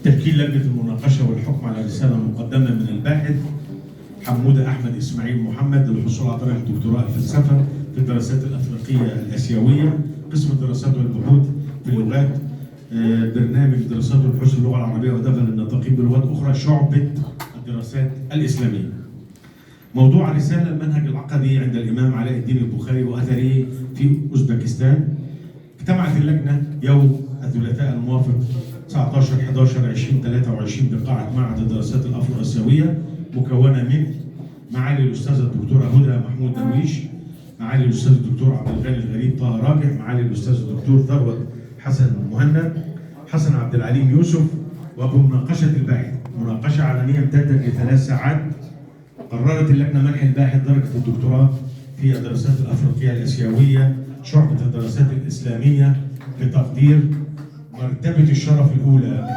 تشكيل لجنة المناقشة والحكم على رسالة مقدمة من الباحث حمودة أحمد إسماعيل محمد للحصول على درجة دكتوراه الفلسفة في الدراسات الأفريقية الآسيوية، قسم الدراسات والبحوث في اللغات، برنامج دراسات والبحوث في اللغة العربية ودفن الناطقين بلغات أخرى، شعبة الدراسات الإسلامية. موضوع الرسالة: المنهج العقدي عند الإمام علاء الدين البخاري وأثره في أوزبكستان. اجتمعت اللجنة يوم الثلاثاء الموافق 19/11/2023 بقاعة معهد الدراسات الأفرو آسيوية، مكونة من معالي الأستاذة الدكتورة هدى محمود درويش، معالي الأستاذ الدكتور عبد الغني الغريب طه راجح، معالي الأستاذ الدكتور ثروت حسن مهند، حسن عبد العليم يوسف، وبمناقشة الباحث. مناقشة علنية امتدت ل3 ساعات. قررت اللجنة منح الباحث درجة الدكتوراه في الدراسات الأفريقية الآسيوية، شعبة الدراسات الإسلامية، بتقدير مرتبة الشرف الأولى